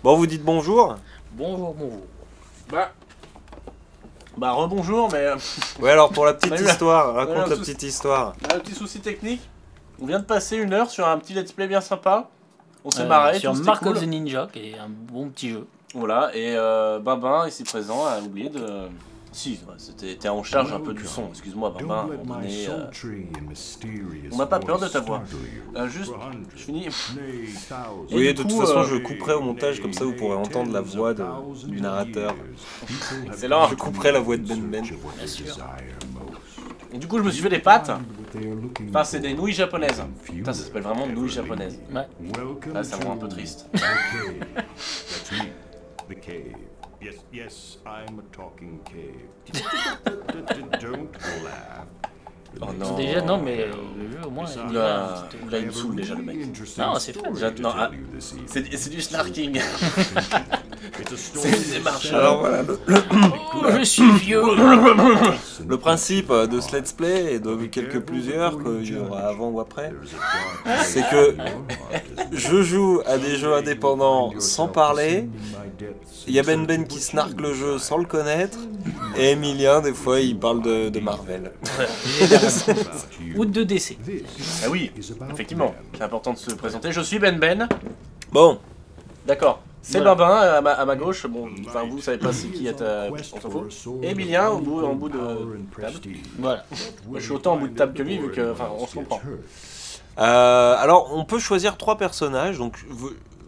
Bon, vous dites bonjour. Bonjour, bonjour. Bah rebonjour, mais Ouais, alors pour la petite Salut. histoire, Salut, raconte la tous. petite histoire. un petit souci technique. On vient de passer 1 heure sur un petit let's play bien sympa. On s'est marré, Sur tout, c'était Mark cool. of the Ninja, qui est un bon petit jeu. Voilà, et Babin, ici présent, a oublié de... Si, ouais, t'es en charge un peu du son, excuse-moi Babin, à un moment donné, on n'a pas peur de ta voix. Juste, je finis. Et Oui, du de toute coup, façon, je couperai au montage, comme ça vous pourrez entendre la voix du narrateur. Excellent. Je couperai la voix de Ben Ben. Bien sûr. Et du coup, je me suis fait des pâtes. Enfin, c'est des nouilles japonaises. Putain, ça s'appelle vraiment nouilles japonaises. Ouais. Là, ça me rend un peu triste. The cave. Yes, I'm a talking cave. Don't laugh. Oh non. Déjà, non, mais le jeu, au moins, il y a Là, un petit- là, il me saoule déjà le mec. Non, c'est fun. Non, ah, c'est du snarking. C'est une démarche. Alors voilà, Oh, je suis vieux. le principe de ce let's play, et de plusieurs qu'il y aura avant ou après, c'est que je joue à des jeux indépendants sans parler. Il y a Ben Ben qui snarque le jeu sans le connaître, et Emilien, des fois, il parle de Marvel. Ou de DC. Ah oui, effectivement, c'est important de se présenter. Je suis Ben Ben. Bon, D'accord. C'est Voilà. Babin à ma gauche. Bon, enfin vous savez pas c'est qui est on s'en fout. Et Emilien en bout de table. Voilà. Moi, je suis autant en bout de table que lui vu que, enfin, on se comprend. alors on peut choisir 3 personnages, donc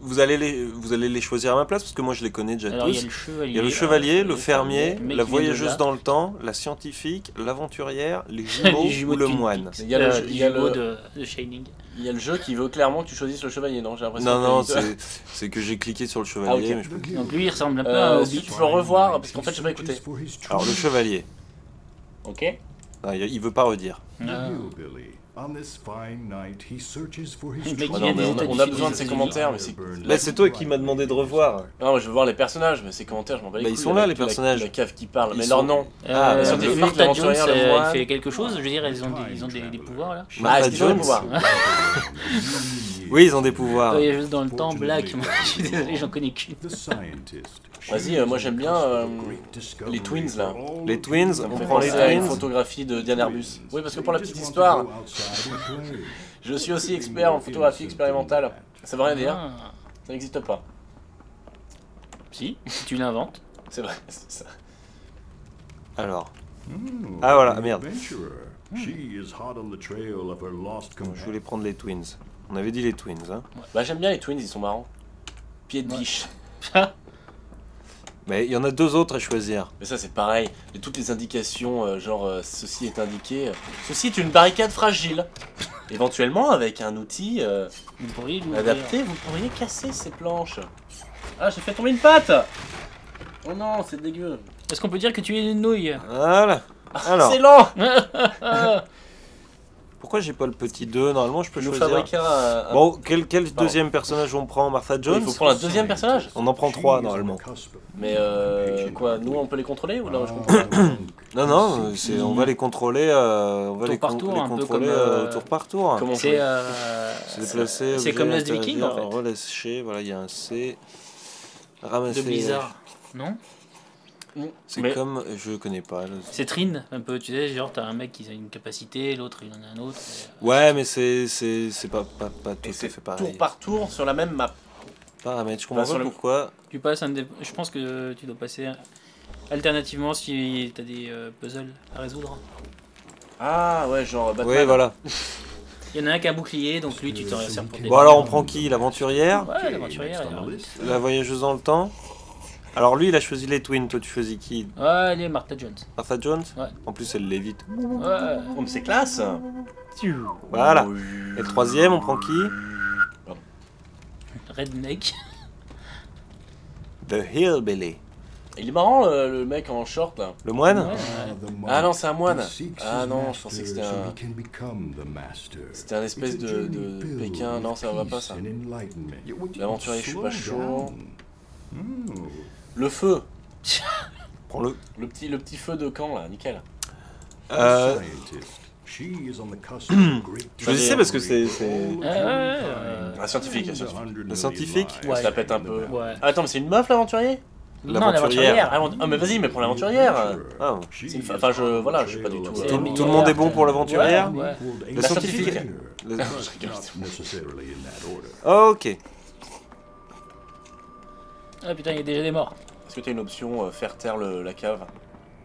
vous allez les choisir à ma place, parce que moi je les connais déjà Alors, il y a tous. le chevalier. Il y a le chevalier, le fermier, mec la qui vient de voyageuse là. dans le temps, la scientifique, l'aventurière, les jumeaux Les jumeaux ou le de Twin moine. Peaks. Il y a le- il y a jumeau le- de Shining. Il y a le jeu qui veut clairement que tu choisisses le chevalier, non? J'ai l'impression. Non, que- c'est que j'ai cliqué sur le chevalier. Ah, ok. Mais je peux plus. Donc lui, il ressemble un peu à Si Hobbit. tu peux revoir, parce qu'en fait j'ai pas écouté. Alors le chevalier, Ok. non, il veut pas redire. Ah. On this fine night, he searches for his Le mec Ouais, qui non, vient mais des on a États-Unis. besoin de ces commentaires, mais c'est. Là c'est toi qui m'as demandé de revoir. Non, je veux voir les personnages, mais ces commentaires, je m'en bats les Bah, ils couilles, sont là, avec les personnages. La cave qui parle, Ils mais sont- leur nom. Ah, la bah, scientifique, Martha Jones, l'aventurière, le elle moine. fait quelque chose. Je veux dire, ils ont des pouvoirs là. Ah, est-ce qu'ils ont des Jones. pouvoirs? Oui, ils ont des pouvoirs. Il y a juste dans le temps, Black. Moi, je suis désolé, j'en connais qu'une. Vas-y, moi j'aime bien les Twins là. Les Twins, Ça me on fait prend les penser à une Twins. photographie de Diane Arbus. Oui, parce que pour la petite histoire, je suis aussi expert en photographie expérimentale. Ça veut rien dire, Ah. ça n'existe pas. Si, tu l'inventes. C'est vrai, c'est ça. Alors, ah voilà, merde. Je voulais prendre les Twins. On avait dit les Twins, hein. Bah j'aime bien les Twins, ils sont marrants. Pied de biche. Mais il y en a 2 autres à choisir. Mais ça c'est pareil, et toutes les indications, ceci est indiqué. Ceci est une barricade fragile. Éventuellement, avec un outil Vous pourriez l'ouvrir. adapté, vous pourriez casser ces planches. Ah, j'ai fait tomber une patte. Oh non, c'est dégueu. Est-ce qu'on peut dire que tu es une nouille? Voilà. Alors, C'est lent. pourquoi j'ai pas le petit 2? Normalement, je peux Nous choisir. fabriquer un... Bon, quel deuxième personnage on prend? Martha Il Jones? faut prendre un deuxième personnage. On en prend 3 normalement. Mais quoi, nous on peut les contrôler ou non, je comprends. Non, on va les contrôler, on va Tour les, par tour, les un peu contrôler comme, tour par tour. Comment C'est Se déplacer, c'est comme Last Viking en fait. relâcher, voilà, il y a un C. De Ramasser. Blizzard. Non? C'est Mais comme, je connais pas. C'est Trin, un peu, tu sais, genre t'as un mec qui a une capacité, l'autre il en a un autre. Ouais, mais c'est pas tout et à c'est fait pareil. tour par tour sur la même map. Paramètres, je comprends Bah, sur pas le- pourquoi. Tu passes je pense que tu dois passer alternativement si t'as des puzzles à résoudre. Ah ouais, genre Batman. Oui, voilà. Il y en a un qui a un bouclier, donc lui tu t'en resserres pour des Bon, alors on prend qui? L'aventurière? Ouais, l'aventurière. La voyageuse dans le temps? Alors lui, il a choisi les Twins, toi tu choisis qui? Ouais, elle est Martha Jones. Martha Jones? Ouais. En plus, elle l'évite. Ouais. Oh, mais c'est classe. Voilà. Et le troisième, on prend qui? Redneck. The Hillbilly. Il est marrant le mec en short là. Le moine? Ouais. Ah non, c'est un moine. Ah non, je pensais que c'était un espèce de Pékin. Non, ça va pas ça. L'aventurier, je suis pas chaud. Le feu. Prends-le. Le petit feu de camp là, nickel. She is on the cusp of a great Je le sais parce que c'est... Un scientifique, un scientifique. On Ouais. se la pète un peu. Ouais. Ah, attends, mais c'est une meuf l'aventurier? Non, L'aventurière. Ah, mais vas-y, mais pour l'aventurière. Ah. C'est une Enfin, voilà, je sais pas du tout. C'est Tout, meilleur. tout le monde est bon pour l'aventurière. Ouais. Le La scientifique. scientifique. Le- Not necessarily in that order. Ok. Ah putain, il y a déjà des morts. Est-ce que t'as une option faire taire la cave?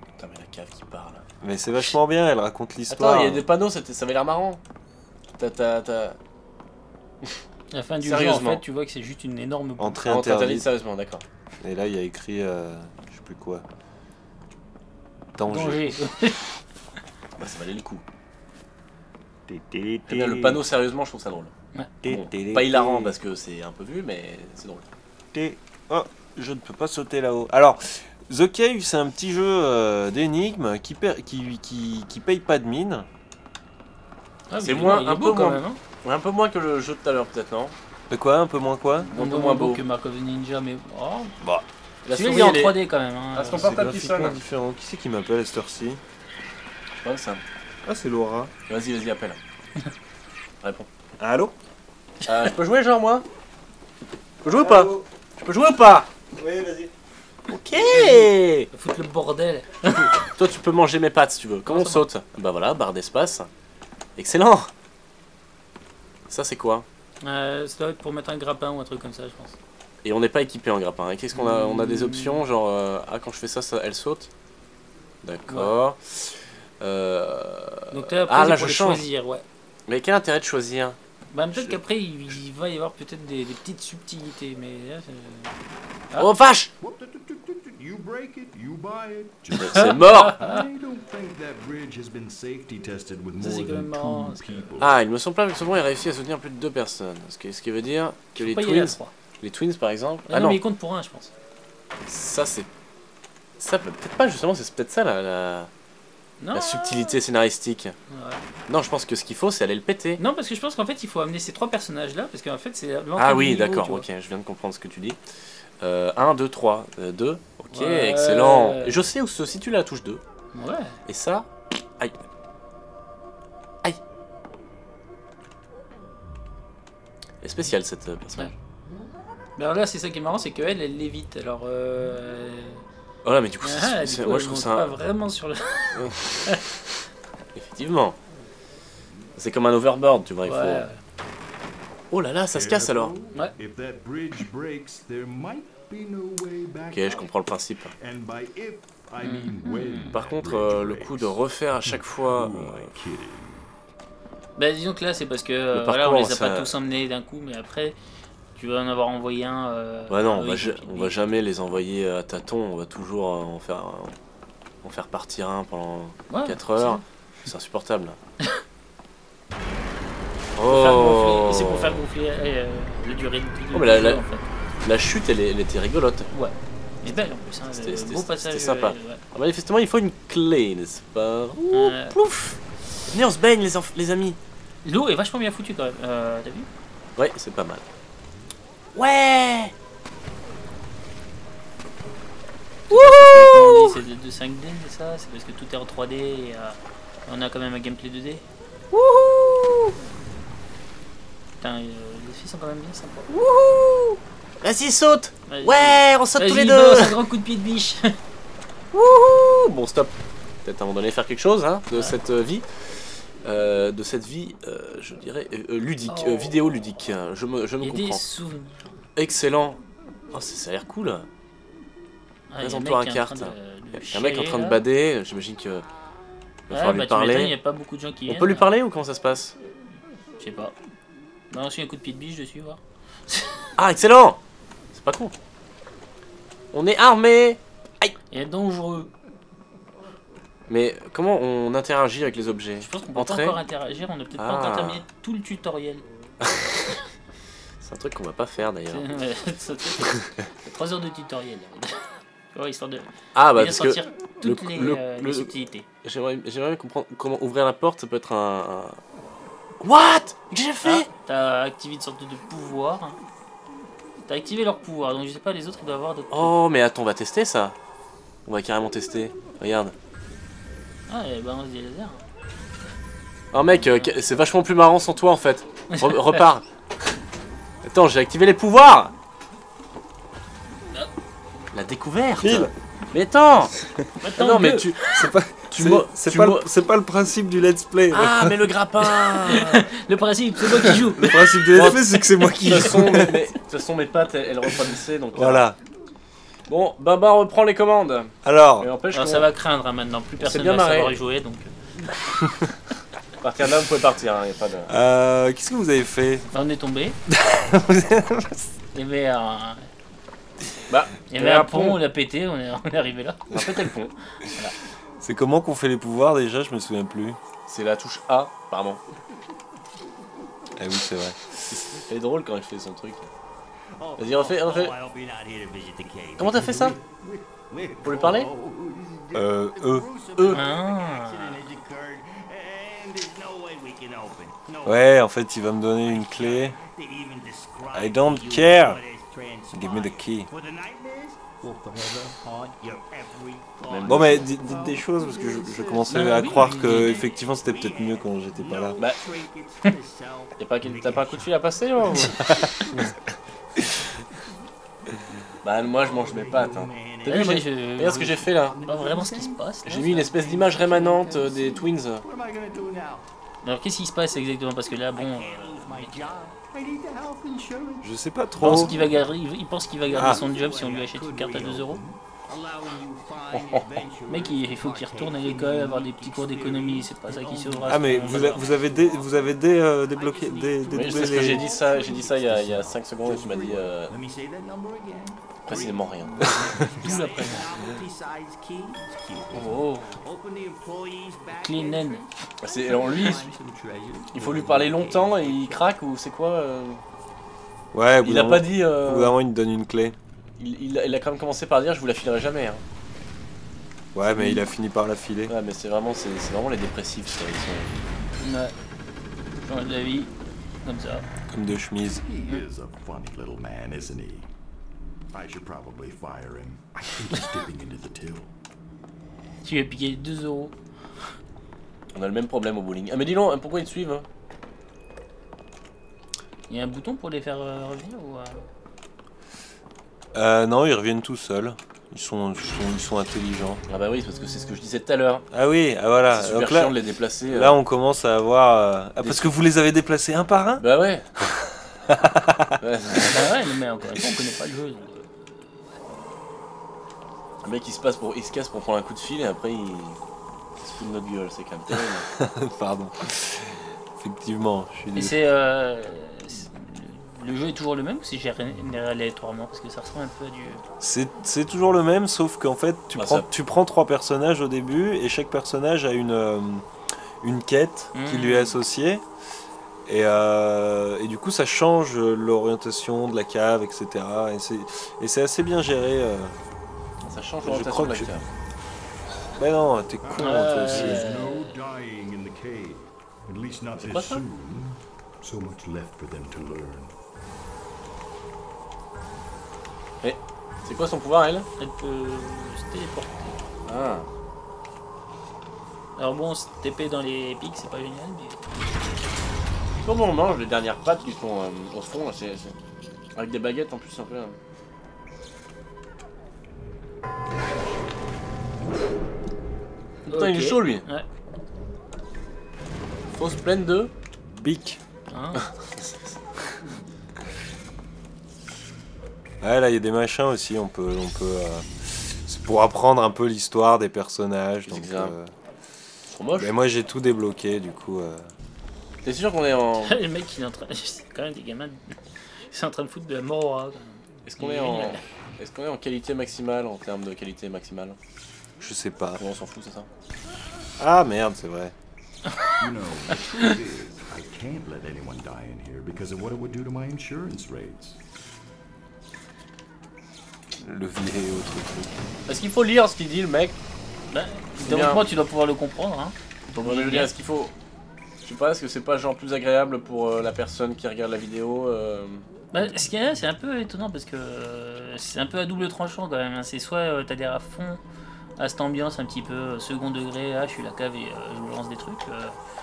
Putain, mais la cave qui parle. Mais c'est vachement bien, elle raconte Attends, l'histoire. il y a des panneaux, ça avait l'air marrant. T'as... À la fin du jeu, en Sérieusement. fait, tu vois que c'est juste une énorme. Entrée Ah, on t'interdit interdite. sérieusement, d'accord. Et là, il y a écrit, je sais plus quoi. Danger. Danger. Bah, ça valait le coup. Té, Eh bien, le panneau, sérieusement, je trouve ça drôle. Bon, pas hilarant parce que c'est un peu vu, mais c'est drôle. Oh, je ne peux pas sauter là-haut. Alors, The Cave, c'est un petit jeu d'énigmes qui paye pas de mine. Ah, C'est mais moins- il est un beau peu quand moins. même. Hein. Ouais, un peu moins que le jeu de tout à l'heure, peut-être, non? De quoi? Un peu moins quoi? Un peu moins beau. que Mark of the Ninja, mais. Oh. Bah, La Celui-là, souris, il est en elle est- 3D quand même. Hein. Ah, son c'est portable qui graphiquement sonne. différent. Qui c'est qui m'appelle à cette heure-ci? Je pense ça. Ah, c'est Laura. Vas-y, appelle. Réponds. Allô? Je peux jouer, genre, moi? Je peux jouer ou pas? Je peux jouer ou pas? Oui, vas-y. Ok. Foutre le bordel. Toi, tu peux manger mes pattes si tu veux. Comment on saute? Bah voilà, barre d'espace. Excellent. Ça, c'est quoi? Ça doit être pour mettre un grappin ou un truc comme ça, je pense. Et on n'est pas équipé en grappin. Et qu'est-ce qu'on a? On a des options, genre... ah, quand je fais ça, elle saute. D'accord. Donc là, après, Ah, c'est là, pour je les change. choisir, ouais. Mais quel intérêt de choisir? Bah, peut-être qu'après, il va y avoir peut-être des petites subtilités, mais là, Ah. Oh, vache! You break it, you buy it. C'est mort! I don't think that bridge has been safety tested with Ça, more c'est quand même than marrant, 2 parce que- people. Ah, il me semble pas que souvent il réussit à soutenir plus de 2 personnes. Ce qui veut dire que les pas y aller à twins, 3. les twins par exemple. Ah, non, mais il compte pour un, je pense. Ça c'est. Ça peut-être pas justement, c'est peut-être ça Non. la subtilité scénaristique. Ouais. Non, je pense que ce qu'il faut c'est aller le péter. Non, parce que je pense qu'en fait, il faut amener ces 3 personnages-là, parce qu'en fait, c'est l'entrée Ah du oui, niveau, d'accord, tu vois. ok, je viens de comprendre ce que tu dis. 1, 2, 3. 2, ok, Ouais. excellent. Et je sais où se situe la touche 2. Ouais. Et ça. Aïe. Aïe. Elle est spéciale cette personnage. Mais alors là, c'est ça qui est marrant, c'est qu'elle, elle l'évite. Alors, Voilà, mais du coup, ah, du coup, moi elle je trouve monte ça. pas vraiment sur le. Effectivement. C'est comme un overboard, tu vois, il Ouais. faut... Oh là là, ça se casse alors. Ouais. If that bridge breaks, there might be no way back. Ok, je comprends le principe. And by if, I mean when. Par that contre, bridge le breaks. coup de refaire à chaque fois... Who am I kidding? Bah, disons que là, c'est parce que Le voilà, on parcours, les a ça- pas tous emmenés d'un coup, mais après, tu vas en avoir envoyé un. Ouais non, oui, on va jamais les envoyer à tâtons, on va toujours en faire partir un pendant Ouais, 4 heures. C'est insupportable. Oh. Oh, C'est pour faire gonfler la durée de Oh, mais la- jeu, la- en fait. La chute, elle était rigolote. Ouais. Mais belle en plus, hein, C'était- le c'était- beau passage. c'était sympa. ouais. Ah, manifestement, il faut une clé, n'est-ce pas? Ouh, Ouais. plouf. Venez, on se baigne, les amis. L'eau est vachement bien foutue quand même. T'as vu? Ouais, c'est pas mal. Ouais. Quand on dit c'est de 5D, c'est ça? C'est parce que tout est en 3D et on a quand même un gameplay 2D. Wouhou. Putain, les filles sont quand même bien sympas. Wouhou. Vas-y, saute. Vas-y. Ouais, on saute tous les Vas-y, deux. balance un grand coup de pied de biche. Wouhou. Bon, stop. Peut-être à un moment donné faire quelque chose hein, de cette vie. Je dirais, ludique, Oh. vidéo ludique. Je me Il y a des comprends. souvenirs. Excellent. Oh, ça a l'air cool. Ah, il y a Présente-toi un à mec qui est en carte. train de Il y a un mec en chialer, train de là. bader. J'imagine que. Va Ouais, falloir lui bah, tu m'étonnes, il n'y parler. a pas beaucoup de gens qui On viennent. peut lui parler ou comment ça se passe? Je sais pas. Balance un coup de pied de biche dessus, voir. Ah, excellent. C'est pas con. On est armé. Il est dangereux. Mais comment on interagit avec les objets? Je pense qu'on peut pas Entrer. encore interagir, on n'a peut-être pas Ah. encore terminé tout le tutoriel. C'est un truc qu'on va pas faire d'ailleurs. C'est 3 heures de tutoriel. Ouais, histoire de Ah bah bien parce que sentir toutes le- les subtilités. j'aimerais bien comprendre comment ouvrir la porte. Ça peut être un... What? Que j'ai fait? Ah, t'as activé une sorte de pouvoir. T'as activé leur pouvoir, donc je sais pas, les autres ils doivent avoir d'autres. Oh mais attends, on va tester ça. On va carrément tester. Regarde. Ah, et balance des lasers. Oh mec, c'est vachement plus marrant sans toi en fait. Repars. Attends, j'ai activé les pouvoirs. La découverte. Phil. Mais attends. Attends, Non mais que- tu... C'est pas, c'est pas le principe du let's play. Ah mais le grappin. Le principe, c'est moi qui joue. Le principe du let's play, c'est que c'est moi qui De joue. toute façon, mes pattes, elles refroidissaient, donc... Voilà. Bon, Baba reprend les commandes. Alors, Et n'empêche Alors qu'on- ça va craindre hein, maintenant, plus personne bien va marré. savoir y jouer donc. À partir de là, vous pouvez partir, hein, y a pas de... qu'est-ce que vous avez fait? Là, on est tombé. Il y avait un, Bah, il y avait un pont, on l'a pété, on est arrivé là. on a pété le pont. C'est comment qu'on fait les pouvoirs déjà? Je me souviens plus. C'est la touche A, apparemment. Ah oui, c'est vrai. Elle est drôle quand il fait son truc. Vas-y, refais. Comment t'as fait ça? Pour lui parler? Eux. Ah. Ouais, en fait, il va me donner une clé. I don't care. Give me the key. Bon, mais dites des choses parce que je commençais à croire que effectivement c'était peut-être mieux quand j'étais pas là. Bah, t'as pas un coup de fil à passer, là, ou... Bah, moi, je mange mes pâtes, hein. T'as vu, Ouais, moi, regarde ce que j'ai fait, là. Pas vraiment ce qui se passe. là. J'ai mis une espèce d'image rémanente des Twins. Alors qu'est-ce qui se passe exactement? Parce que là, bon, Je sais pas il trop. pense qu'il va garder, il pense qu'il va garder Ah. son job si on lui achète une carte à 2 €. Mec, il faut qu'il retourne à l'école, avoir des petits cours d'économie, c'est pas ça qui sauvera. Ah, mais vous avez débloqué Oui, dédoublé c'est ce que les... j'ai dit ça il y a 5 secondes et tu m'as dit précisément rien. Tout après. Oh, clean end. C'est alors lui, il faut lui parler longtemps et il craque ou c'est quoi Ouais, au bout Il d'un a pas moment- dit. au bout d'un moment, il me donne une clé. Il a quand même commencé par dire je vous la filerai jamais. Hein. Ouais, mais il a fini par la filer. Ouais, mais c'est vraiment les dépressifs. Ça, ils sont... Ouais. Change de vie, comme ça. Comme de chemise. He is a funny little man, isn't he? I should probably fire him. I think he's dipping into the till. Tu lui as piqué 2 €. On a le même problème au bowling. Ah mais dis donc, pourquoi ils te suivent? Il y a un bouton pour les faire revenir ou Non, ils reviennent tout seuls. Ils sont intelligents. Ah bah oui, parce que c'est ce que je disais tout à l'heure. Ah oui, ah voilà. C'est super Donc là, chiant de les déplacer. là, on commence à avoir... Ah, parce que vous les avez déplacés un par un? Bah ouais. Ouais. Ah ouais, mais encore une fois, on connaît pas le jeu. Donc... Le mec il se casse pour prendre un coup de fil et après il se fout de notre gueule, c'est quand même terrible. Pardon. Effectivement, je suis Et désolé. le jeu est toujours le même ou c'est géré aléatoirement? Parce que ça ressemble un peu à du... C'est toujours le même, sauf qu'en fait, Ah, ça- tu prends 3 personnages au début, et chaque personnage a une quête qui lui est associée. Et du coup, ça change l'orientation de la cave, etc. Et c'est assez bien géré. Ça change Je l'orientation crois de la que cave. Mais non, t'es con, toi aussi. There's no dying in the cave. At least not quoi, this ça? soon. So much left for them to learn. Et c'est quoi son pouvoir elle? Elle peut se téléporter. Ah. Alors bon, se TP dans les pics, c'est pas génial, mais... Comment on mange les dernières pâtes qui sont au fond là, c'est avec des baguettes en plus un peu. Putain, il est Ok. chaud lui. Ouais. Fausse pleine de. Bic. Hein. Ouais, là, il y a des machins aussi, on peut c'est pour apprendre un peu l'histoire des personnages. Des Donc, examens. Trop moche. mais moi, j'ai tout débloqué, du coup. T'es sûr qu'on est en. Le mec, il est en train... C'est quand même des gamins... Ils sont en train de foutre de la mort au rat, quand même. Est-ce qu'on est en. Est-ce qu'on est en qualité maximale en termes de qualité maximale? Je sais pas. On s'en fout, c'est ça? Ah merde, c'est vrai. You know, the truth is, I can't let anyone die in here because of what it would do to my insurance rates. Le virer au truc. Est-ce qu'il faut lire ce qu'il dit le mec? Bah, bien. théoriquement, tu dois pouvoir le comprendre, hein. Ouais, mais je veux dire, est-ce qu'il faut. Je sais pas, est-ce que c'est pas genre plus agréable pour la personne qui regarde la vidéo Bah, ce qu'il y a, c'est un peu étonnant parce que c'est un peu à double tranchant quand même. Hein. C'est soit t'adhères à fond à cette ambiance un petit peu second degré, je suis la cave et je vous lance des trucs.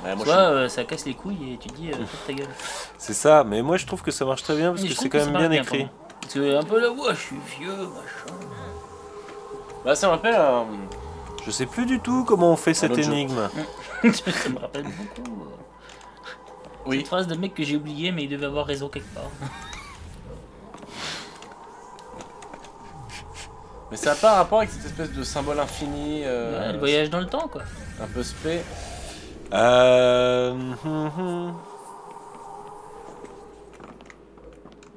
Ouais, moi, Soit ça casse les couilles et tu te dis fais ta gueule. C'est ça, mais moi je trouve que ça marche très bien parce Mais que je c'est trouve quand que même ça bien marche écrit. Parce que un peu là, je suis vieux, machin. Bah, ça me rappelle Je sais plus du tout comment on fait cette autre jeu. énigme. Ça me rappelle beaucoup. Oui. Cette phrase de mec que j'ai oublié, mais il devait avoir raison quelque part. Mais ça n'a pas un rapport avec cette espèce de symbole infini, Ouais, le voyage dans le temps, quoi. un peu spé.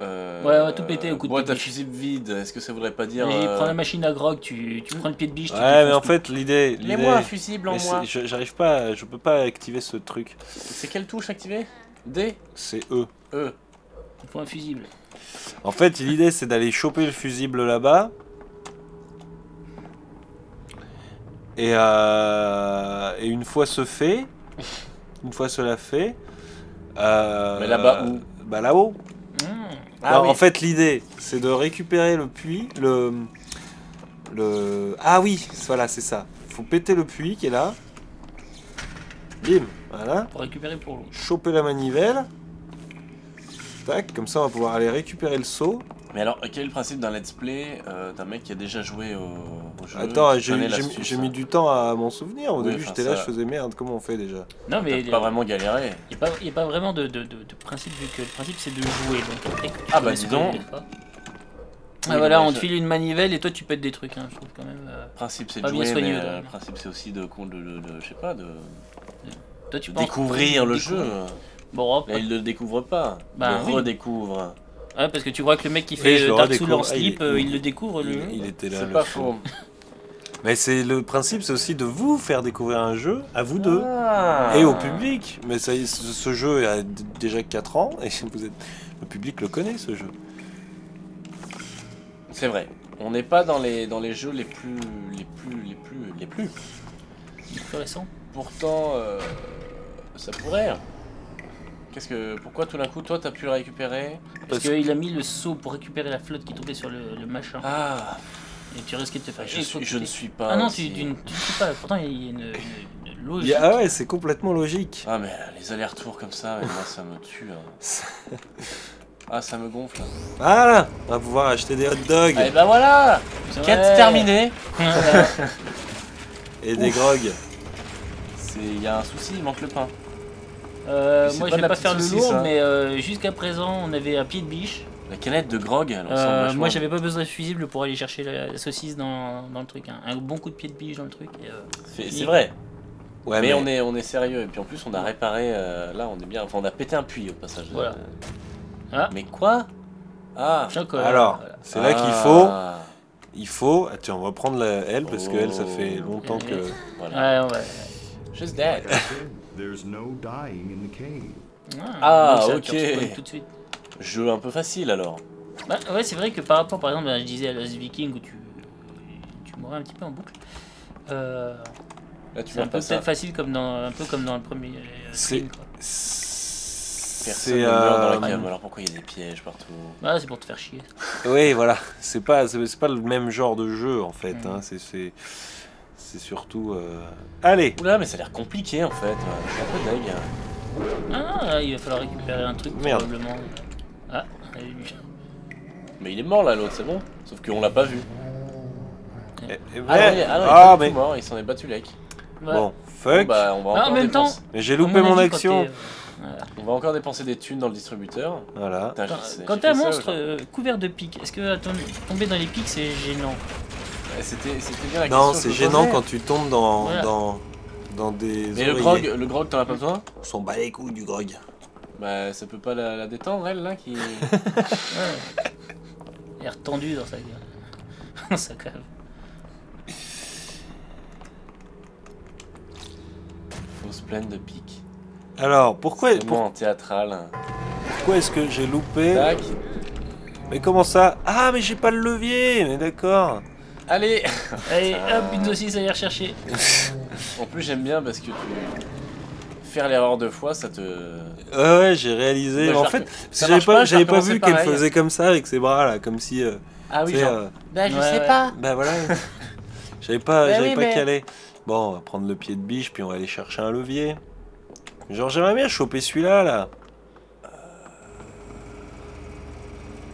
Ouais, on va tout péter au coup de boîte à biche. fusible vide, est-ce que ça voudrait pas dire... Et prends la machine à grog, tu prends le pied de biche. tu Ouais, mais défonces en tout. fait, l'idée. Mets-moi un fusible en Mais moi. j'arrive pas, je peux pas activer ce truc. C'est quelle touche activée? D? C'est E. E. Il faut un fusible. En fait, l'idée c'est d'aller choper le fusible là-bas. Et une fois ce fait, une fois cela fait. Mais là-bas où? Bah là-haut. Ah Non, oui. en fait, l'idée c'est de récupérer le puits, Ah oui, voilà, c'est ça. Faut péter le puits qui est là. Bim, voilà. Pour récupérer pour l'eau. Choper la manivelle. Tac, comme ça on va pouvoir aller récupérer le seau. Mais alors, quel est le principe d'un let's play d'un mec qui a déjà joué au jeu? Attends, qui connaît l'astuce, j'ai mis du temps à m'en souvenir. Au Oui, début enfin, j'étais là, ça- je faisais merde, comment on fait déjà? Non, mais T'as pas vraiment galéré. il n'y a pas vraiment de principe, vu que le principe c'est de jouer. Donc après, que tu Ah bah, connaisses dis ou donc. pas. Oui, Ah voilà, mais on te file une manivelle et toi tu pètes des trucs, hein, je trouve quand même. Le principe c'est de Pas bien jouer, soigné, mais toi. le principe c'est aussi de je sais pas, de Toi tu penses découvrir le découvrir. jeu. Bon, hop. Là, il le découvre pas, Bah, il oui. le redécouvre. Ouais, parce que tu crois que le mec qui Oui, fait je le Dark Souls redécouvre. en slip, il le découvre le jeu. Il était là. C'est le pas fou. faux. Mais c'est le principe, c'est aussi de vous faire découvrir un jeu, à vous deux, Ah. et au public. Mais ça, ce jeu a déjà 4 ans, et le public le connaît, ce jeu. C'est vrai. On n'est pas dans les jeux les plus. C'est récent. Pourtant, ça pourrait. Pourquoi tout d'un coup, toi, t'as pu le récupérer? Parce qu'il a mis le seau pour récupérer la flotte qui tombait sur le machin. Ah, Et tu risquais de te faire je ne suis pas. Ah non, aussi- tu ne sais pas. Pourtant, il y a une logique. Ah ouais, c'est complètement logique. Ah, mais les allers-retours comme ça, moi, ça me tue. Hein. Ah, ça me gonfle. Voilà, on va pouvoir acheter des hot dogs Et bah voilà, C'est quête vrai. terminée. Voilà. et des grogs. Il y a un souci, il manque le pain. c'est Moi, pas je de vais la pas petite faire le saucisse, lourd, hein. mais jusqu'à présent, on avait un pied de biche. La canette de grog, elle ressemble vachement. Moi, j'avais pas besoin de fusible pour aller chercher la saucisse dans le truc. Hein. Un bon coup de pied de biche dans le truc. C'est vrai. Ouais, mais on est sérieux. Et puis en plus, on a réparé. Là, on est bien. Enfin, on a pété un puits au passage. Voilà. Ah. Mais quoi? Ah. Chocolat. Alors, Voilà. c'est là qu'il Ah. faut... Tiens, on va prendre elle, parce Oh. qu'elle, ça fait longtemps que... Voilà. Ouais, ouais. Just that. There's no dying in the cave. Ah, donc ça, ok. tu respawns tout de suite. Jeu un peu facile alors. Bah, ouais, c'est vrai que par rapport, par exemple, je disais à Lost Viking où tu mourais un petit peu en boucle. Là, tu C'est un vois peu pas ça. peut-être facile comme dans le premier C'est... Scream, quoi. Personne ne meurt dans la cave. Alors pourquoi il y a des pièges partout? Bah, c'est pour te faire chier. Oui, voilà. C'est pas le même genre de jeu, en fait. Hein. C'est surtout... Allez. Oula, mais ça a l'air compliqué en fait. Je suis un peu deg. Ah, là, il va falloir récupérer un truc, Merde. probablement. Ah, allez, Mais il est mort là l'autre, c'est bon. Sauf qu'on l'a pas vu. Eh, eh, Ah, ouais. non, il est Ah, pas du mais... tout mort, il s'en est battu lec. ouais. Bon, fuck. Bon, bah, on va Ah, en encore même temps, dépenser- Mais j'ai à loupé mon avis, quand action. t'es, voilà. On va encore dépenser des thunes dans le distributeur. Voilà. Putain, Quand j'ai t'es un fait ça, monstre aujourd'hui. couvert de pics, est-ce que tomber dans les pics c'est gênant? C'était bien la question. Non, que c'est je gênant posais. quand tu tombes dans, Voilà. dans des Mais oreillers. le grog, t'en as pas besoin? On s'en bat les couilles du grog. Bah, ça peut pas la détendre elle là qui. Ouais. L'air tendu dans sa gueule. Dans sa cave. Faut se plaindre de pique. Alors, pourquoi Vraiment théâtral. est-ce que j'ai loupé? Tac. Mais comment ça? Ah, mais j'ai pas le levier. Mais d'accord. Allez. Allez, hop, une saucisse à aller rechercher. En plus j'aime bien parce que faire l'erreur deux fois ça te. Ouais, j'ai réalisé. Moi, En je fait, l'ai ça j'avais marche pas, je j'avais l'ai pas vu recommencé qu'elle pareil. faisait comme ça avec ses bras là, comme si. Ah oui tu sais, genre. Bah je Ouais, sais ouais. pas. Bah voilà. J'avais pas, Mais j'avais oui, pas mais- calé. Bon, on va prendre le pied de biche, puis on va aller chercher un levier. Genre, j'aimerais bien choper celui-là, là.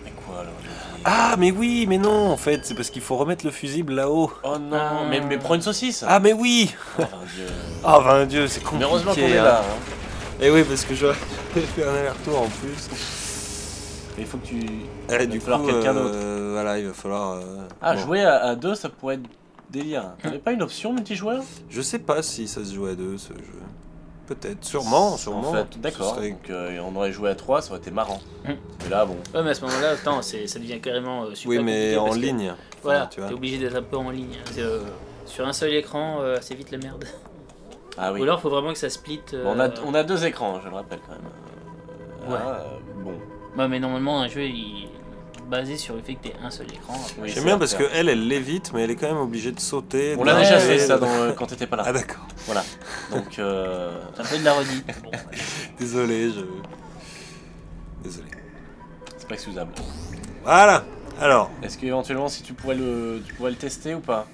Mais quoi alors Olivier? Ah, mais oui, mais non, en fait, c'est parce qu'il faut remettre le fusible là-haut. Oh non, Ah. mais prends une saucisse. Ah, mais oui. Oh, mon Dieu. Ah, ben Dieu, c'est compliqué. Mais heureusement qu'on est hein. là. Hein. Et oui, parce que j'aurais fait un aller-retour en plus. Mais il faut que tu... Et il va du falloir coup, quelqu'un d'autre. voilà, il va falloir... Ah, bon. jouer à deux, ça pourrait être délire. T'avais pas une option multijoueur? Je sais pas si ça se joue à deux, ce jeu. Peut-être, sûrement. En fait, d'accord. Ce serait- Donc on aurait joué à 3, ça aurait été marrant. Mm. Mais là, bon. Ouais, mais à ce moment-là, attends, ça devient carrément super Oui, mais compliqué en parce que, ligne. Enfin, Voilà, tu vois. t'es obligé d'être un peu en ligne. Sur un seul écran, c'est vite la merde. Ah oui. Ou alors, faut vraiment que ça split. Bon, on a deux écrans, je le rappelle quand même. Ouais. Bon. Ouais, mais normalement, un jeu il est basé sur le fait que t'aies un seul écran. Oui, J'aime c'est bien vrai, parce c'est que vrai. elle l'évite, mais elle est quand même obligée de sauter. On l'a Ouais, déjà ouais, fait ça de- quand t'étais pas là. Ah d'accord. Voilà. Donc, C'est un peu de la redite. Bon, ouais. Désolé, Désolé. c'est pas excusable. Voilà. Alors, Est-ce qu'éventuellement, si tu pourrais le tester ou pas?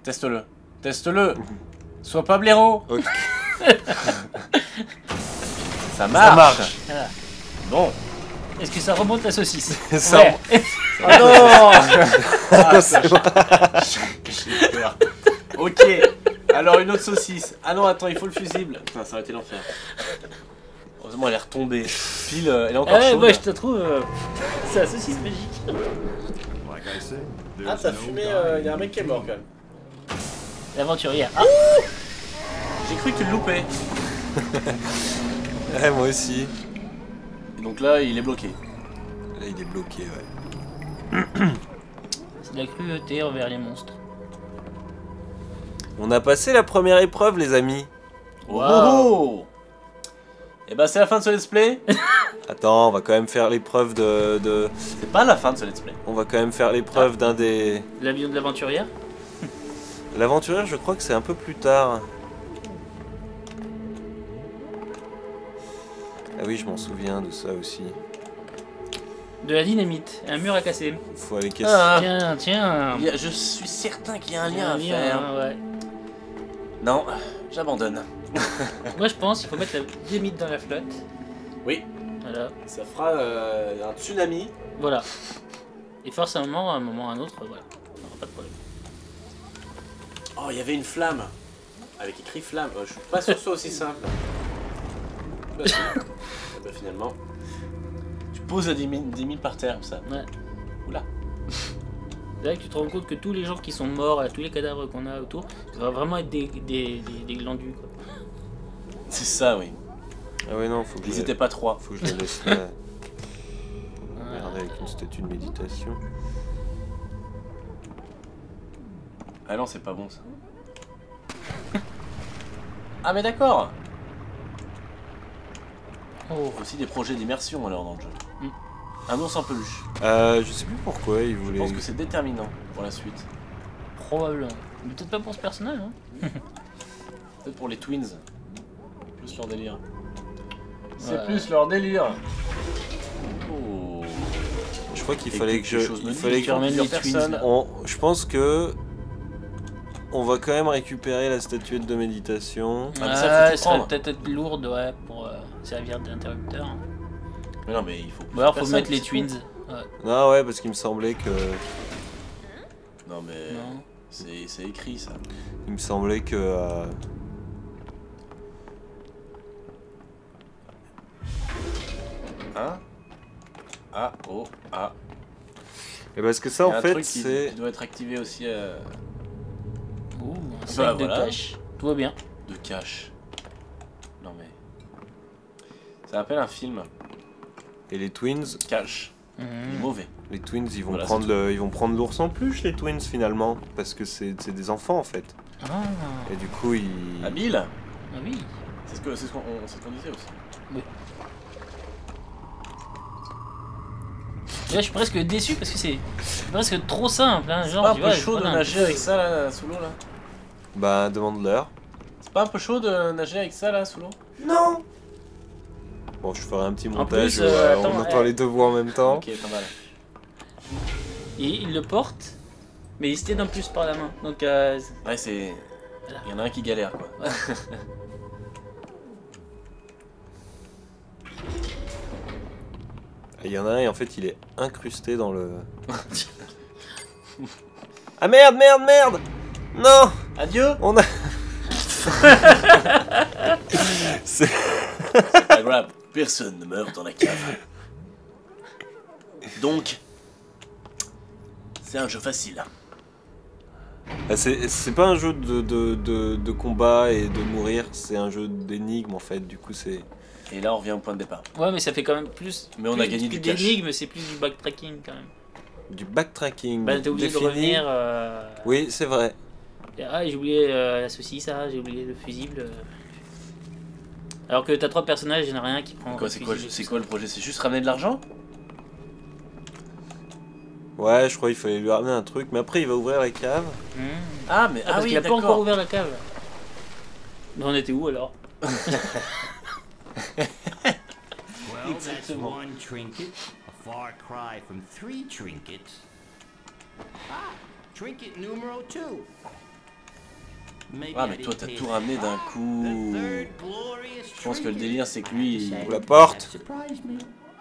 Teste-le. Teste-le. Sois pas blaireau. ok. Ça marche. marche. Voilà. Bon. Est-ce que ça remonte la saucisse? Ça Ouais. Ah non. Ah, ça, j'ai peur. Ok. Alors une autre saucisse. Ah non, attends, il faut le fusible. Putain, ça aurait été l'enfer. Heureusement, elle est retombée. Pile, elle est encore Ouais, chaude. moi je te trouve. C'est la saucisse magique. Like I said, Ah, there's t'as no fumé, dying il y a un mec qui est mort quand même. L'aventurière. Ah, J'ai cru que tu le loupais. Ouais, moi aussi. Et donc là, il est bloqué. Là, il est bloqué, ouais. c'est de la cruauté envers les monstres. On a passé la première épreuve, les amis. Oh, Wow. Et bah c'est la fin de ce let's play. Attends, on va quand même faire l'épreuve de... C'est pas la fin de ce let's play. On va quand même faire l'épreuve d'un des... L'avion de l'aventurière. L'aventurière, je crois que c'est un peu plus tard. Ah oui, je m'en souviens de ça aussi. De la dynamite. Un mur à casser. Faut aller casser. Ah. Tiens. Je suis certain qu'il y a un lien Un à lien, faire. hein, ouais. Non, j'abandonne. Moi je pense qu'il faut mettre la dynamite dans la flotte. Oui. Voilà. Ça fera un tsunami. Voilà. Et forcément, à un moment ou à un autre, voilà. On n'aura pas de problème. Oh, il y avait une flamme. Avec écrit flamme. Je suis pas sûr que ce soit aussi simple. Bah, si. Eh ben, finalement. Tu poses la 10 000 par terre, comme ça. Ouais. Oula. C'est là que tu te rends compte que tous les gens qui sont morts, tous les cadavres qu'on a autour, ça va vraiment être des glandus, quoi. C'est ça, oui. Ah ouais, non, faut que Ils je... étaient pas 3. Faut que je la laisse là. Regarder avec une statue de méditation. Ah non, c'est pas bon ça. Ah, mais d'accord. Oh. Aussi des projets d'immersion alors dans le jeu. Mm. Un ours en peluche. Je sais plus pourquoi il Je voulait... pense que c'est déterminant pour la suite. Probablement. Mais peut-être pas pour ce personnage, hein. Peut-être pour les twins. Plus leur délire. C'est Ouais. plus leur délire. Oh. Je crois qu'il Et fallait que que je... quelque chose me Il dit fallait tu que... ramènes les personne. twins. Je pense que... On va quand même récupérer la statuette de méditation. Ah, mais ça, faut tout ça serait prendre. peut-être être lourde, ouais, pour servir d'interrupteur. Mais non, mais il faut. Ou alors faut personne mettre les qui se twins. fout. Ouais. Non, ouais, parce qu'il me semblait que... Non, mais. Non. C'est écrit ça. Il me semblait que... Hein? Ah, oh, ah. Et parce que ça, Il y a en un fait, truc qui c'est... doit être activé aussi Ouh, un Bah, sac de voilà. cash. Tout va bien. de cash. Non, mais. Ça rappelle un film. Et les twins... Cash. Il est mauvais. Les twins, ils vont Voilà, prendre ils vont prendre l'ours en peluche, les twins, finalement. Parce que c'est des enfants, en fait. Ah, Et du coup, ils... Habile. ah oui. C'est ce qu'on disait aussi. Là, je suis presque déçu parce que c'est presque trop simple. Hein, C'est genre, pas un tu peu vois, chaud de voilà. nager avec ça là, sous l'eau là? Bah, demande-leur. C'est pas un peu chaud de nager avec ça là, sous l'eau? Non. Bon, je ferai un petit montage plus, où attends, on entend les deux voix en même temps. Ok, pas mal. Et il le porte Mais il se tiennent en plus par la main. Donc, Ouais, c'est... Il y en a un qui galère, quoi. Il y en a un et en fait il est incrusté dans le... Ah merde, merde, merde. Non. Adieu. On a... C'est... C'est pas grave, personne ne meurt dans la cave. Donc, c'est un jeu facile. C'est pas un jeu de combat et de mourir, c'est un jeu d'énigmes en fait, du coup c'est... Et là, on revient au point de départ. ouais, mais ça fait quand même plus. Mais on a gagné du cash. d'énigmes, c'est plus du backtracking quand même. Du backtracking, Bah, t'es obligé de défini. revenir. Oui, c'est vrai. Ah, j'ai oublié la saucisse, j'ai oublié le fusible. Alors que t'as 3 personnages, il n'y en a rien qui prend. C'est quoi le projet? C'est juste ramener de l'argent? Ouais, je crois qu'il fallait lui ramener un truc, mais après il va ouvrir la cave. Ah, mais parce oui, qu'il a pas d'accord. encore ouvert la cave. Mais on était où alors? Well, that's Exactement. one trinket, a far cry from 3 trinkets. Ah, trinket numero 2. Maybe Ah, I mais toi, didn't t'as pay tout that. ramené d'un Ah, coup. the third glorious Je pense que le trinket. délire, c'est que lui, il Ouvre la porte. Surprise me.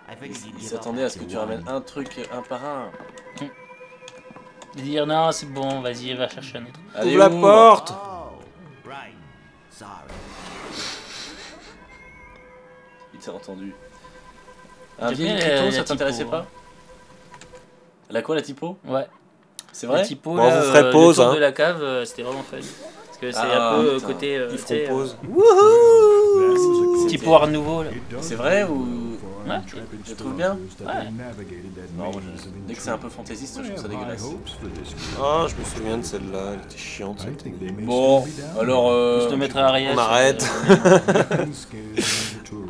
I figured you'd il give s'attendait up à ce que tu after ramènes one. un truc un par un. De dire non, c'est bon, vas-y, va chercher un autre. Allez, Ouvre la ouvre. porte. Oh, right. Sorry. Il s'est entendu. Un J'aime vieil bien écriteau, la ça t'intéressait typo, pas? La quoi, la typo? Ouais. C'est Le vrai? typo, Bon, là, vous ferez le pause, tour hein. de la cave, c'était vraiment fun. Parce que c'est Ah, un peu putain. côté. Ils tu feront sais, pause. typo art nouveau là. C'est vrai ou... Ouais. Tu trouves bien? Ouais. Non, moi, dès que c'est un peu fantaisiste, je trouve ça dégueulasse. Ah, je me souviens de celle-là, elle était chiante. celle-là. Bon, alors... Je te mettrai Ariel. On arrête.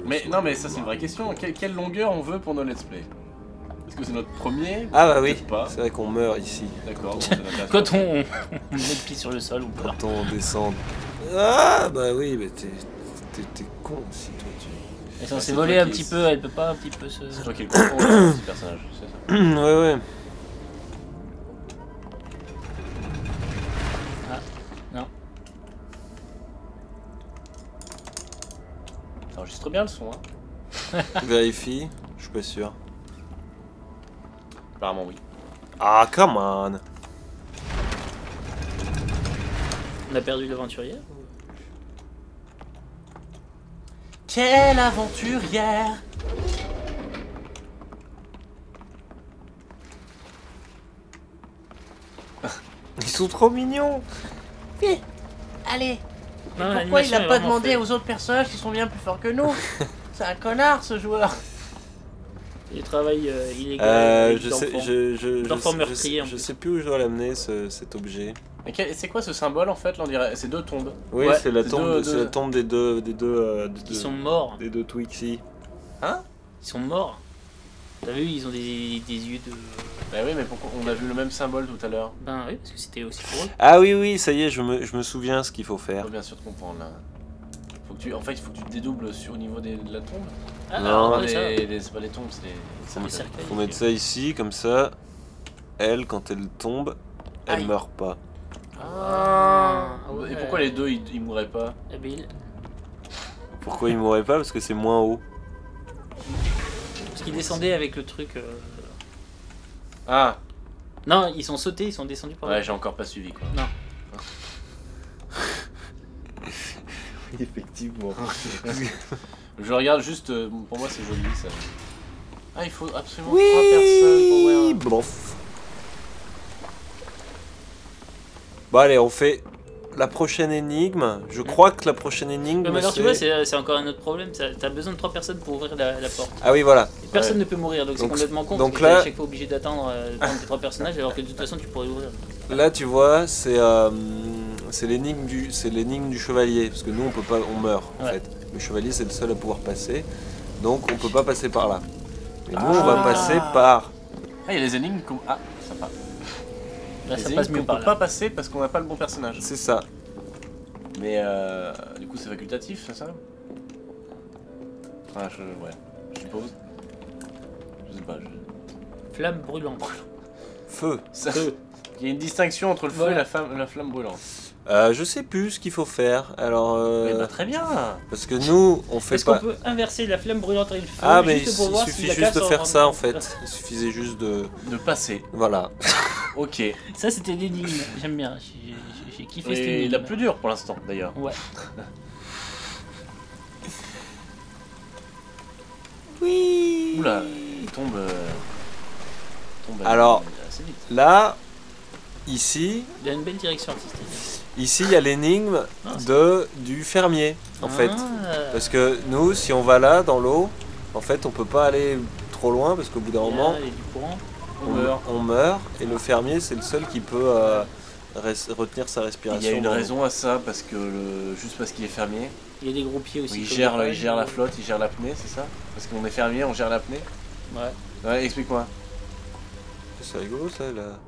Mais non, mais ça c'est une vraie question. Quelle longueur on veut pour nos let's play? Est-ce que c'est notre premier? Ah bah oui, Peut-être pas. c'est vrai qu'on meurt ici. D'accord, bon, ça m'intéresse Quand pas. on met le pied sur le sol ou pas. Quand on descend. Ah bah oui, mais t'es con aussi toi. Elle est censée c'est voler toi un qui- petit peu, elle peut pas un petit peu se. C'est toi qui le comprends, ce personnage, c'est ça. Ouais ouais. Non. Ça enregistre bien le son, hein. Vérifie, je suis pas sûr. Apparemment oui. Ah come on. On a perdu l'aventurière. Quelle aventurière! Ils sont trop mignons. Allez! Non, Pourquoi il l'animation n'a est pas vraiment demandé fun. aux autres personnages qui sont bien plus forts que nous? C'est un connard ce joueur! Il travaille illégal. Je sais, d'enfants je meurtriers, en je plus. sais plus où je dois l'amener cet objet. Mais c'est quoi ce symbole en fait? Là on dirait. C'est 2 tombes. Oui, Ouais, c'est la c'est tombe, deux- c'est la tombe des deux, Ils sont morts. des deux Twixie. Hein? Ils sont morts. T'as vu, ils ont des yeux de. Bah oui, mais pourquoi on a vu le même symbole tout à l'heure? Ben oui, parce que c'était aussi pour eux. Ah oui oui, ça y est, je me souviens ce qu'il faut faire. Faut bien sûr te comprendre là. En fait, il faut que tu te dédoubles au niveau de la tombe. Ah, Non, alors, Non, ouais, ça. c'est pas les tombes, c'est les Les cercueils. Faut mettre ça ici, comme ça. Elle, quand elle tombe, elle Aïe. meurt pas. Ah, ouais. Et pourquoi les deux ils mourraient pas? Habile. Pourquoi il mourrait pas? Parce que c'est moins haut. Parce qu'ils descendaient avec le truc. Ah! Non, ils sont sautés, ils sont descendus par Ouais, j'ai encore pas suivi quoi. Non. Effectivement. Je regarde juste, pour moi c'est joli ça. Ah, il faut absolument 3 personnes pour voir. Oui, bof. Bon allez, on fait la prochaine énigme. Je crois que la prochaine énigme Mais alors tu vois, c'est... c'est encore un autre problème. T'as besoin de 3 personnes pour ouvrir la porte. Ah oui, voilà. Et personne Ouais. ne peut mourir, donc c'est Donc- complètement con. donc parce que t'es là- à chaque fois obligé d'attendre prendre tes 3 personnages, alors que de toute façon tu pourrais l'ouvrir. Là, tu vois, c'est l'énigme du chevalier, parce que nous on meurt en Ouais. fait. Le chevalier c'est le seul à pouvoir passer, donc on peut pas passer par là. Mais nous on va Ah. passer par. Ah, il y a les énigmes qu'on. Ah, sympa. Là, Les ça énigmes passe mieux qu'on par peut là. pas passer parce qu'on n'a pas le bon personnage. C'est ça. Mais du coup c'est facultatif, c'est ça? Ah, ouais, je suppose. Je sais pas. Flamme brûlante. Feu. Ça, Il y a une distinction entre le feu et la flamme brûlante. Je sais plus ce qu'il faut faire. Alors. Très bien. Parce que nous, on fait Est-ce pas. qu'on peut inverser la flamme brûlante et le feu? Ah, mais juste pour il voir suffit si la juste de case faire en- ça en fait. Il suffisait juste de. De passer. Voilà. Ok. Ça, c'était l'énigme. J'aime bien. J'ai kiffé cette Et énigme. la plus dure pour l'instant d'ailleurs. Ouais. Oui. Oula, il tombe. Alors, assez vite. là, ici, Il a une belle direction artistique. il y a l'énigme du fermier en fait. Ah. Parce que nous, si on va là dans l'eau, en fait, on peut pas aller trop loin parce qu'au bout d'un moment, Il y a du courant. on meurt et le fermier, c'est le seul qui peut retenir sa Il respiration. y a une dans l'eau. raison à ça parce que juste parce qu'il est fermier. Il y a des gros pieds aussi. Oui, il comme gère, le il gère la flotte, il gère l'apnée, c'est ça? Parce qu'on est fermier, on gère l'apnée. Ouais. Ouais, explique-moi. C'est rigolo ça là.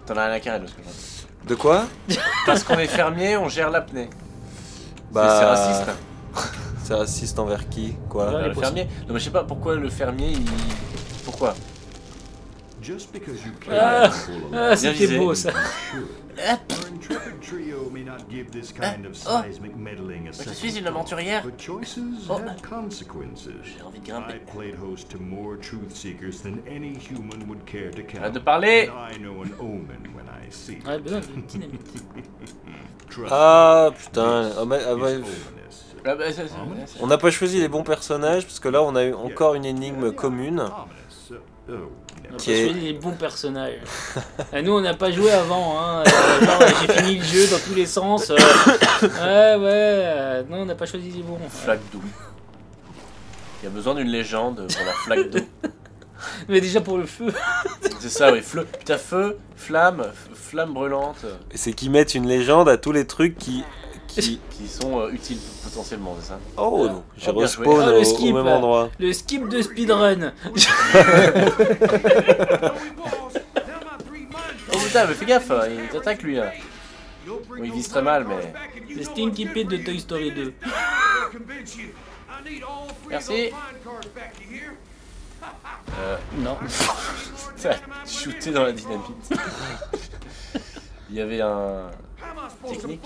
T'en as rien à carrer de ce que je dis. De quoi? Parce qu'on est fermier, on gère l'apnée. Bah, C'est raciste. C'est raciste envers qui? Quoi? Ouais. Le fermier. Non mais je sais pas pourquoi le fermier il. Pourquoi? Just because you Ah, play full of Ah, c'était visé. beau ça. Our intrepid trio may not give this kind of seismic meddling a Je second suis une thought, aventurière. but choices have consequences. J'ai envie de grimper. I played host to more truth seekers than any human would care to count. Arrête de parler. And I know an omen when I see it. Ouais, besoin d'une dynamite. Trust Ah putain. Ah, bah, me, ah, bah, it's ominous. Ah bah, c'est- on n'a pas choisi les bons personnages parce que là on a eu encore une énigme commune. Ominous. Oh, On a never. pas Qui est- choisi les bons personnages. Nous, on n'a pas joué avant. Hein. Genre, j'ai fini le jeu dans tous les sens. Non, on n'a pas choisi les bons. Flaque d'eau. Il y a besoin d'une légende pour la flaque d'eau. Mais déjà pour le feu. C'est ça, oui. Putain, feu, flamme, flamme brûlante, Et c'est qu'ils mettent une légende à tous les trucs qui... qui sont utiles potentiellement, c'est ça? Oh, j'ai Oh, bien joué. respawn Ah, le au skip. même endroit. Le skip de speedrun. Oh putain, mais fais gaffe, il t'attaque lui. Bon, il vise très mal, mais. Le Stinky Pete de Toy Story 2. Merci. Non. Shooté dans la dynamite. Il y avait un. Technique.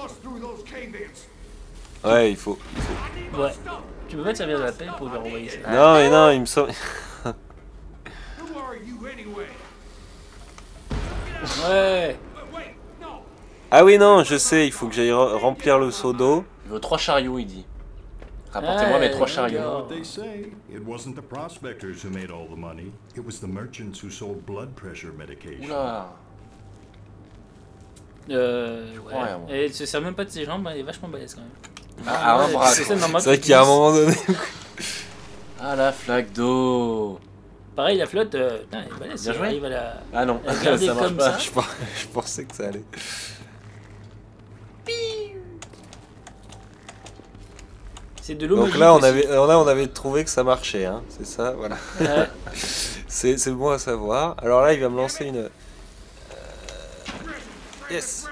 Ouais, il faut... Ouais. Tu peux pas te servir de la pelle pour lui renvoyer ça. Non, mais non, il me semble... Ouais. Ah oui, non, je sais, il faut que j'aille remplir le seau d'eau. Il veut 3 chariots, il dit. Rapportez-moi mes 3 chariots. What they say, it wasn't the prospectors who made all the money. It was the merchants who sold blood pressure medication. Oula. Ouais. rien, moi. Et elle se sert même pas de ses jambes, elle est vachement balèze quand même. Ah, un bras. C'est ça, normal, C'est vrai tu qu'il y a un glisses. moment donné... Ah, la flaque d'eau. Pareil, la flotte, putain, elle est balèze. Bien Elle joué. arrive à la. Ah non, Elle a gardé ça marche comme pas. ça. Je pensais que ça allait. C'est de l'eau Donc magique là on, aussi. on avait trouvé que ça marchait, hein. C'est ça, voilà. Ouais. C'est bon à savoir. Alors là, il va me lancer une... Yes.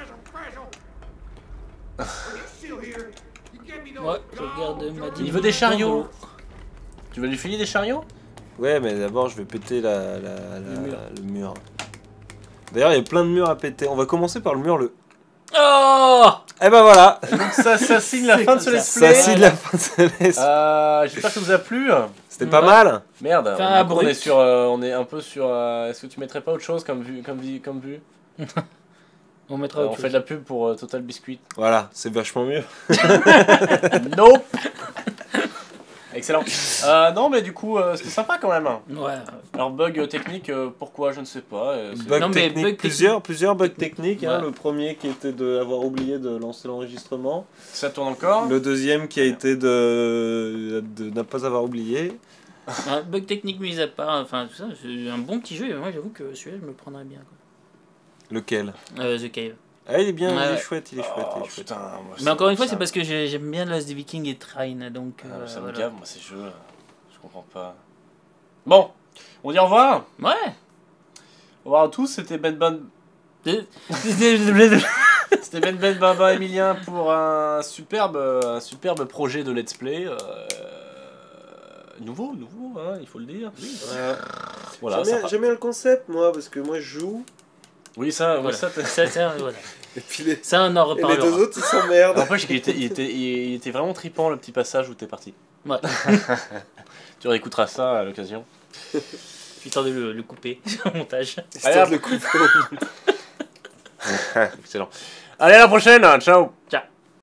Ouais, je regarde ma Il veut des chariots. Tu veux lui filer des chariots? Ouais, mais d'abord, je vais péter mur. le mur. D'ailleurs, il y a plein de murs à péter. On va commencer par le mur le... Oh. Eh ben voilà. Donc ça signe la fin de ce let's Ça play. signe la fin de ce let's play. J'espère que ça vous a plu. C'était pas Ouais. mal. Merde, Fin à du coup, on brut. est sur, on est un peu sur. Est-ce que tu mettrais pas autre chose comme vue, comme vue? On mettra On autre fait chose. de la pub pour Total Biscuit. Voilà, c'est vachement mieux. Nope. Excellent. Non, mais du coup, c'était sympa quand même. Ouais. Alors bug technique, pourquoi je ne sais pas. Bug Non, mais technique, bug plusieurs bugs techniques. Hein. Ouais. Le premier qui était d'avoir oublié de lancer l'enregistrement. Ça tourne encore. Le deuxième qui a été de ne pas avoir oublié. Un bug technique mis à part, enfin tout ça, c'est un bon petit jeu. Et moi, j'avoue que celui-là, je me le prendrais bien. Lequel? Quoi. The Cave. Ah, il est bien, il Ouais. est chouette, il est chouette. Oh, Il est chouette. putain, moi, Mais encore une fois, ça- c'est parce que j'aime bien Lost Viking et Trine, donc ça me voilà. gave, moi, ces jeux. Je comprends pas. Bon, on dit au revoir. Ouais. Au revoir à tous, c'était Ben Ouais. C'était Ben Baba Emilien pour un superbe projet de let's play. Nouveau, hein, il faut le dire. Voilà, J'aime bien le concept, moi, parce que moi, je joue. Oui, ça, Voilà. Voilà. Et puis Ça, on en et les reparlera. deux autres, ils s'emmerdent. N'empêche qu'il était vraiment trippant le petit passage où t'es parti. Ouais. Tu réécouteras ça à l'occasion. Histoire de le couper au montage. Histoire de le couper. Excellent. Allez, à la prochaine, ciao.